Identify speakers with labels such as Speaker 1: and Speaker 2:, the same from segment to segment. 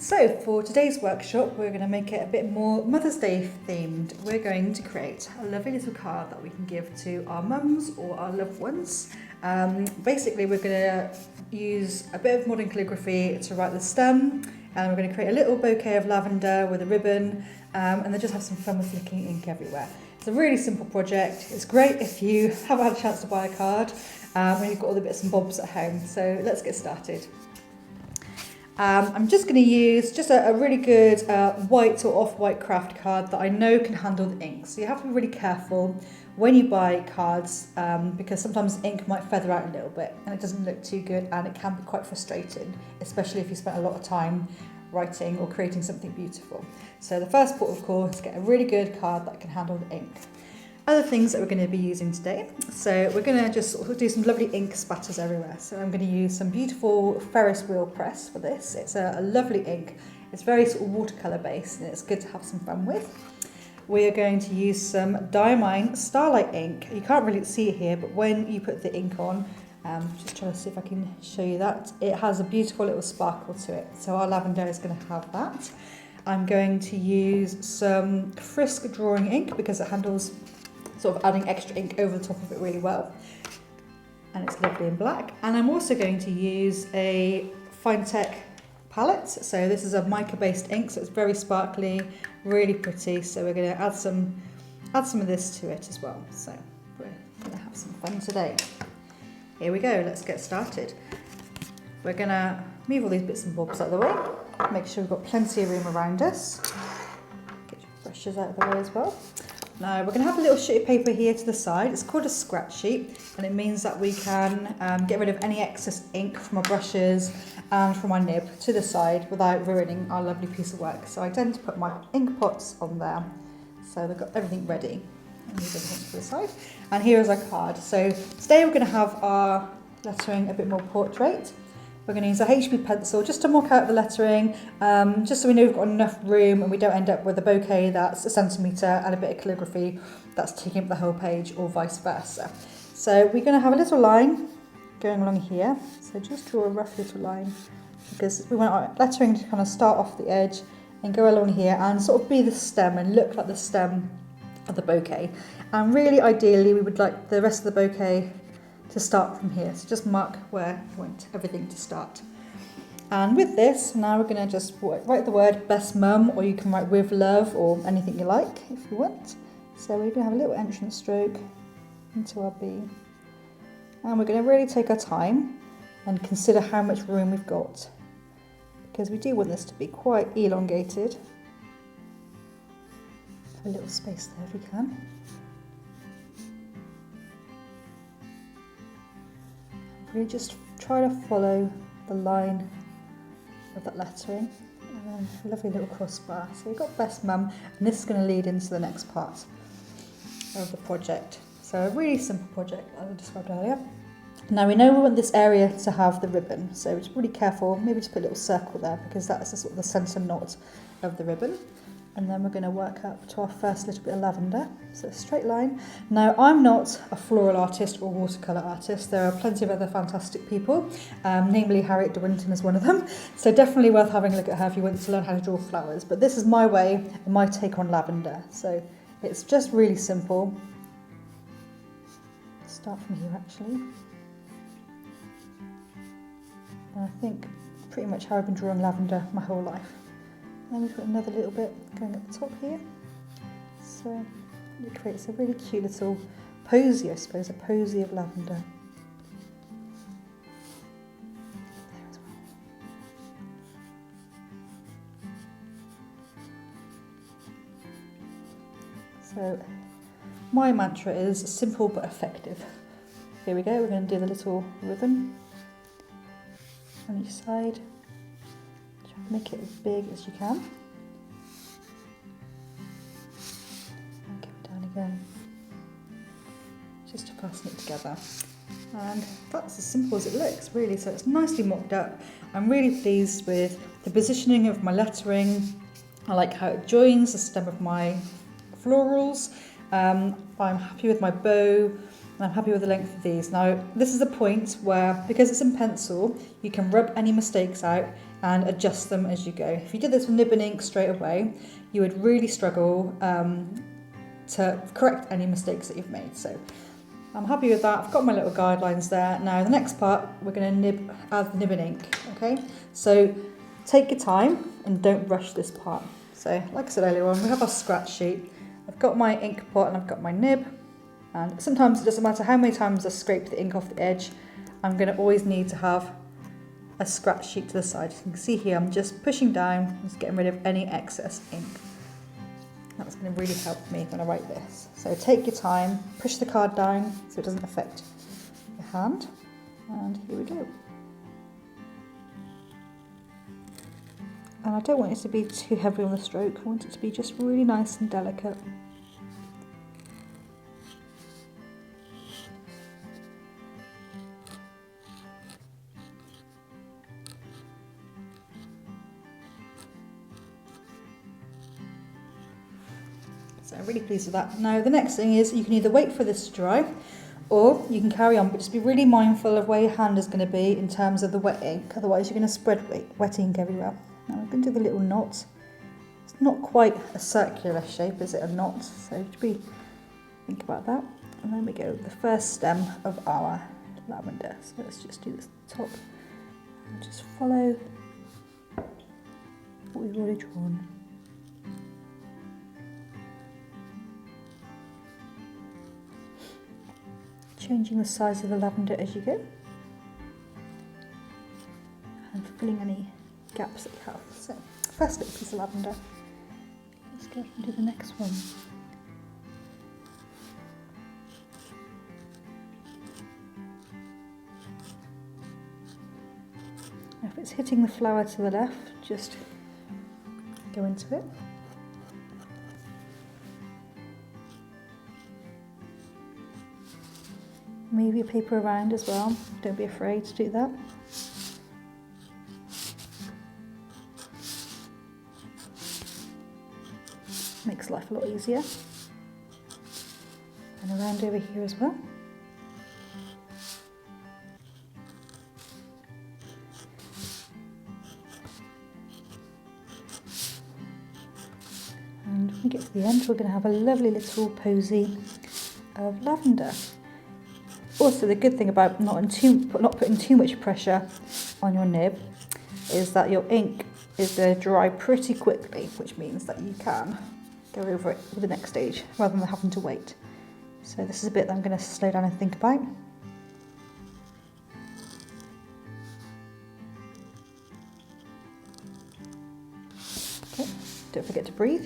Speaker 1: So for today's workshop, we're going to make it a bit more Mother's Day themed. We're going to create a lovely little card that we can give to our mums or our loved ones. Basically, we're going to use a bit of modern calligraphy to write the stem, and we're going to create a little bouquet of lavender with a ribbon, and then just have some fun with flicking ink everywhere. It's a really simple project. It's great if you haven't had a chance to buy a card and you've got all the bits and bobs at home. So let's get started. I'm just going to use just a really good white or off-white craft card that I know can handle the ink. So you have to be really careful when you buy cards because sometimes ink might feather out a little bit and it doesn't look too good, and it can be quite frustrating, especially if you spent a lot of time writing or creating something beautiful. So the first port of call is to get a really good card that can handle the ink. Other things that we're going to be using today, so we're going to just do some lovely ink spatters everywhere. So I'm going to use some beautiful Ferris wheel press for this. It's a lovely ink. It's very sort of watercolour based and it's good to have some fun with. We are going to use some Diamine Starlit Ink. You can't really see it here, but when you put the ink on, just trying to see if I can show you that, it has a beautiful little sparkle to it. So our lavender is going to have that. I'm going to use some Frisk Drawing Ink because it handles sort of adding extra ink over the top of it really well, and it's lovely in black. And I'm also going to use a Finetec palette. So this is a mica based ink, so it's very sparkly, really pretty. So we're going to add some of this to it as well. So we're going to have some fun today. Here we go, let's get started. We're going to move all these bits and bobs out of the way, make sure we've got plenty of room around us. Get your brushes out of the way as well. Now we're going to have a little sheet of paper here to the side. It's called a scratch sheet, and it means that we can get rid of any excess ink from our brushes and from our nib to the side without ruining our lovely piece of work. So I tend to put my ink pots on there, so they've got everything ready. And move everything to the side. And here is our card. So today we're going to have our lettering a bit more portrait. We're going to use a HB pencil just to mark out the lettering, just so we know we've got enough room and we don't end up with a bouquet that's 1 centimetre and a bit of calligraphy that's taking up the whole page, or vice versa. So we're going to have a little line going along here. So just draw a rough little line because we want our lettering to kind of start off the edge and go along here and sort of be the stem and look like the stem of the bouquet. And really ideally we would like the rest of the bouquet to start from here, so just mark where you want everything to start. And with this, now we're going to just write the word best mum, or you can write with love or anything you like if you want. So we're going to have a little entrance stroke into our B, and we're going to really take our time and consider how much room we've got, because we do want this to be quite elongated. A little space there if we can. Really just try to follow the line of that lettering, and then a lovely little crossbar. So we've got best mum, and this is going to lead into the next part of the project. So a really simple project as I described earlier. Now we know we want this area to have the ribbon, so just really careful, maybe just put a little circle there because that's the sort of the centre knot of the ribbon. And then we're going to work up to our first little bit of lavender, so a straight line. Now I'm not a floral artist or watercolour artist, there are plenty of other fantastic people, namely Harriet de Winton is one of them, so definitely worth having a look at her if you want to learn how to draw flowers. But this is my way and my take on lavender, so it's just really simple. Start from here actually. And I think pretty much how I've been drawing lavender my whole life. And we've got another little bit going at the top here. So it creates a really cute little posy, I suppose, a posy of lavender. There as well. So my mantra is simple but effective. Here we go, we're going to do the little ribbon on each side. Make it as big as you can. And go down again, just to fasten it together. And that's as simple as it looks, really. So it's nicely mocked up. I'm really pleased with the positioning of my lettering. I like how it joins the stem of my florals. I'm happy with my bow. and I'm happy with the length of these. Now, this is a point where, because it's in pencil, you can rub any mistakes out and adjust them as you go. If you did this with nib and ink straight away, you would really struggle to correct any mistakes that you've made. So I'm happy with that. I've got my little guidelines there. Now the next part, we're going to add the nib and ink, okay? So take your time and don't rush this part. So like I said earlier on, we have our scratch sheet. I've got my ink pot and I've got my nib. And sometimes it doesn't matter how many times I scrape the ink off the edge, I'm going to always need to have a scratch sheet to the side. You can see here I'm just pushing down, just getting rid of any excess ink. That's going to really help me when I write this. So take your time, push the card down so it doesn't affect your hand, and here we go. And I don't want it to be too heavy on the stroke, I want it to be just really nice and delicate. So I'm really pleased with that. Now the next thing is you can either wait for this to dry or you can carry on, but just be really mindful of where your hand is going to be in terms of the wet ink, otherwise you're going to spread wet ink everywhere. Now I'm going to do the little knot. It's not quite a circular shape, is it, a knot? So think about that. And then we go the first stem of our lavender. So let's just do this top and just follow what we've already drawn. Changing the size of the lavender as you go and filling any gaps that you have. So first little piece of lavender, let's go and do the next one. Now if it's hitting the flower to the left, just go into it. Move your paper around as well, don't be afraid to do that. Makes life a lot easier. And around over here as well. And when we get to the end, we're going to have a lovely little posy of lavender. Also, the good thing about not putting too much pressure on your nib is that your ink is going to dry pretty quickly, which means that you can go over it with the next stage rather than having to wait. So this is a bit that I'm going to slow down and think about. Okay, don't forget to breathe.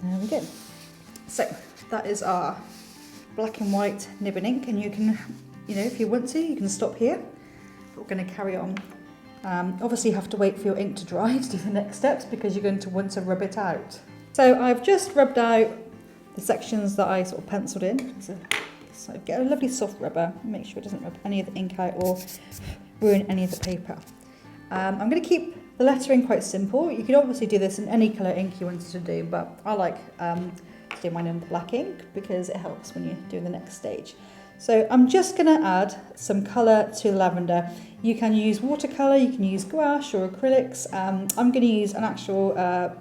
Speaker 1: There we go. So that is our black and white nib and ink, and you can, if you want to, you can stop here. But we're going to carry on. Obviously you have to wait for your ink to dry to do the next steps because you're going to want to rub it out. So I've just rubbed out the sections that I sort of penciled in. So get a lovely soft rubber, make sure it doesn't rub any of the ink out or ruin any of the paper. I'm going to keep the lettering quite simple. You could obviously do this in any colour ink you wanted to do, but I like to do mine in black ink because it helps when you're doing the next stage. So I'm just going to add some colour to lavender. You can use watercolour, you can use gouache or acrylics. I'm going to use an actual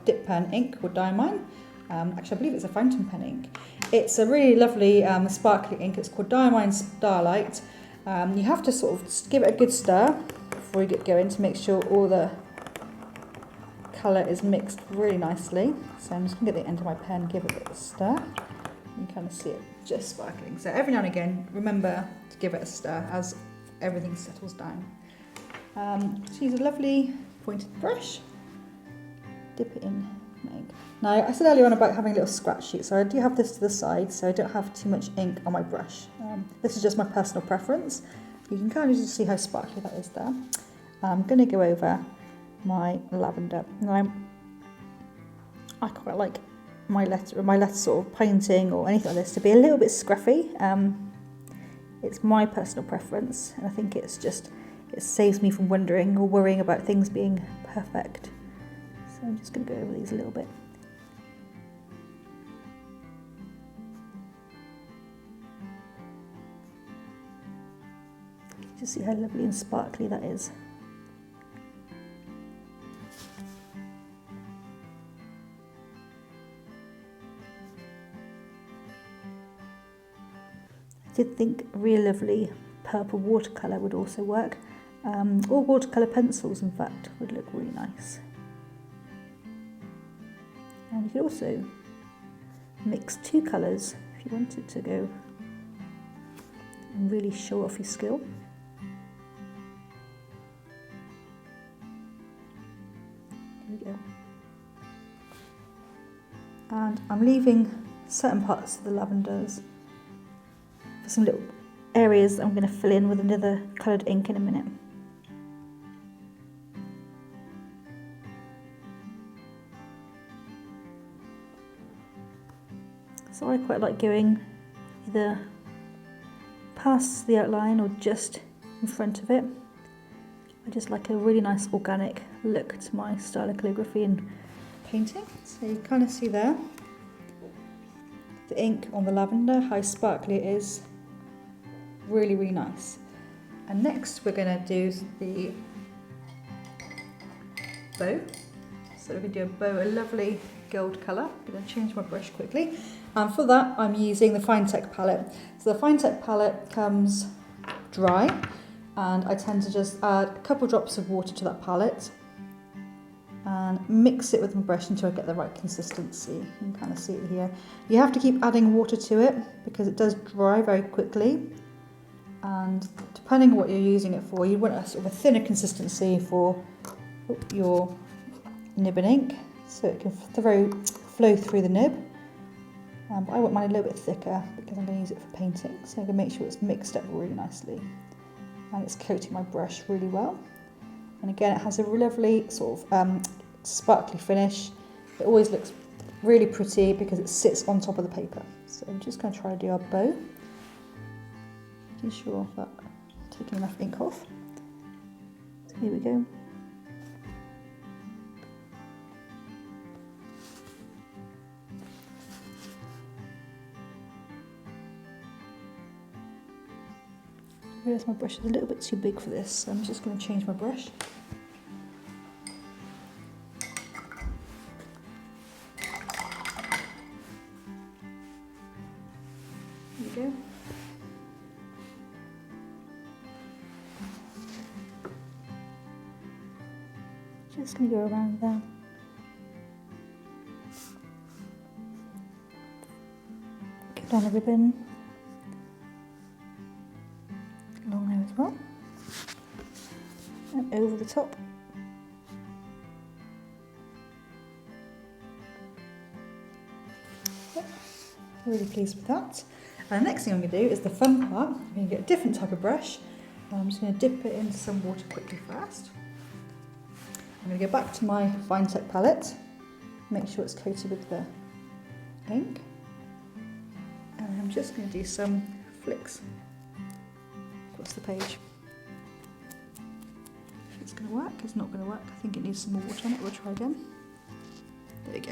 Speaker 1: dip pen ink called Diamine. Actually, I believe it's a fountain pen ink. It's a really lovely sparkly ink. It's called Diamine Starlit. You have to sort of give it a good stir before you get going to make sure all the colour is mixed really nicely. So I'm just going to get the end of my pen, give it a bit of a stir. You can kind of see it just sparkling. So every now and again, remember to give it a stir as everything settles down. Just use a lovely pointed brush, dip it in my ink. Now, I said earlier on about having a little scratch sheet, so I do have this to the side so I don't have too much ink on my brush. This is just my personal preference. You can kind of just see how sparkly that is there. I'm going to go over my lavender. Now, I quite like my letter sort of painting or anything like this to be a little bit scruffy. It's my personal preference, and I think it saves me from wondering or worrying about things being perfect. So I'm just going to go over these a little bit. Just see how lovely and sparkly that is. I did think a really lovely purple watercolour would also work, or watercolour pencils in fact would look really nice. And you could also mix two colours if you wanted to go and really show off your skill. There we go. And I'm leaving certain parts of the lavenders for some little areas that I'm going to fill in with another coloured ink in a minute. So I quite like going either past the outline or just in front of it. I just like a really nice organic look to my style of calligraphy and painting. So you kind of see there the ink on the lavender, how sparkly it is. Really, really nice. And next we're going to do the bow. So we're going to do a bow, a lovely gold colour. I'm going to change my brush quickly. And for that I'm using the Finetec palette. So the Finetec palette comes dry, and I tend to just add a couple drops of water to that palette and mix it with my brush until I get the right consistency. You can kind of see it here. You have to keep adding water to it because it does dry very quickly, and depending on what you're using it for, you want a sort of a thinner consistency for your nib and ink so it can flow through the nib. But I want mine a little bit thicker because I'm going to use it for painting, so I'm going to make sure it's mixed up really nicely and it's coating my brush really well. And again, it has a lovely sort of sparkly finish. It always looks really pretty because it sits on top of the paper. So I'm just going to try to do our bow, making sure that I'm taking enough ink off. So here we go. I realise my brush is a little bit too big for this, so I'm just going to change my brush. There we go. Just going to go around there. Go down the ribbon. Along there as well, and over the top. Yep. Really pleased with that. And the next thing I'm going to do is the fun part. I'm going to get a different type of brush, and I'm just going to dip it into some water quickly first. I'm going to go back to my Finetec palette, make sure it's coated with the ink, and I'm just going to do some flicks across the page. If it's going to work, it's not going to work. I think it needs some more water on it. We'll try again. There we go.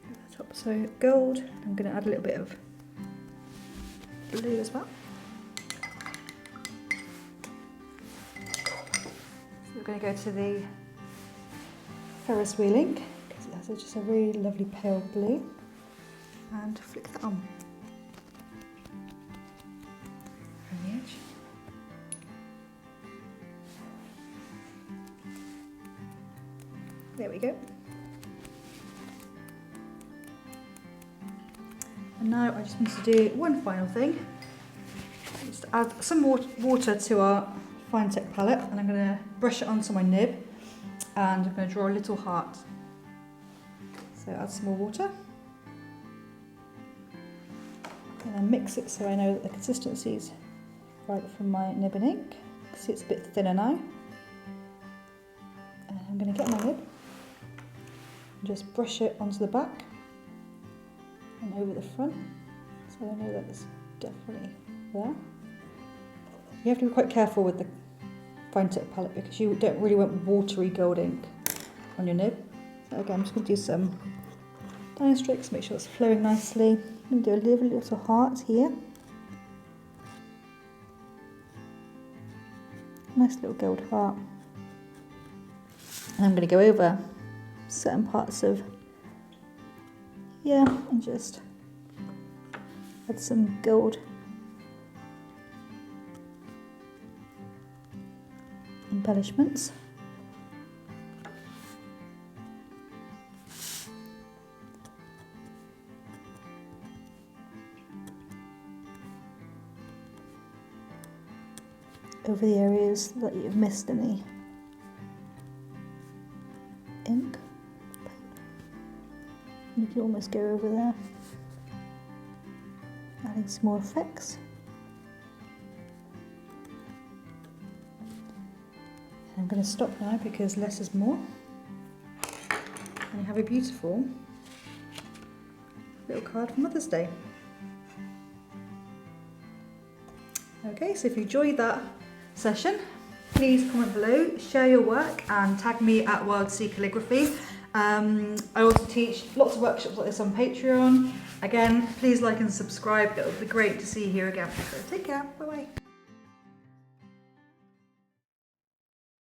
Speaker 1: Over the top. So gold. I'm going to add a little bit of blue as well. So we're going to go to the Ferris wheel ink because it has just a really lovely pale blue. And flick that on the edge. There we go. And now I just need to do one final thing. Just add some water to our Finetec palette, and I'm going to brush it onto my nib, and I'm going to draw a little heart. So add some more water. And then mix it so I know that the consistency is right from my nib and ink. See, it's a bit thinner now. I'm going to get my nib and just brush it onto the back and over the front, so I know that it's definitely there. You have to be quite careful with the Finetec palette because you don't really want watery gold ink on your nib. So again, I'm just going to do some line strokes, make sure it's flowing nicely. I'm going to do a little heart here. Nice little gold heart. And I'm going to go over certain parts of here and just add some gold embellishments. Over the areas that you've missed in the ink. You can almost go over there, adding some more effects. And I'm going to stop now because less is more. And you have a beautiful little card for Mother's Day. Okay, so if you enjoyed that session, please comment below, share your work and tag me at Wild Sea Calligraphy. I also teach lots of workshops like this on Patreon. Again, please like and subscribe. It would be great to see you here again. So take care, bye bye.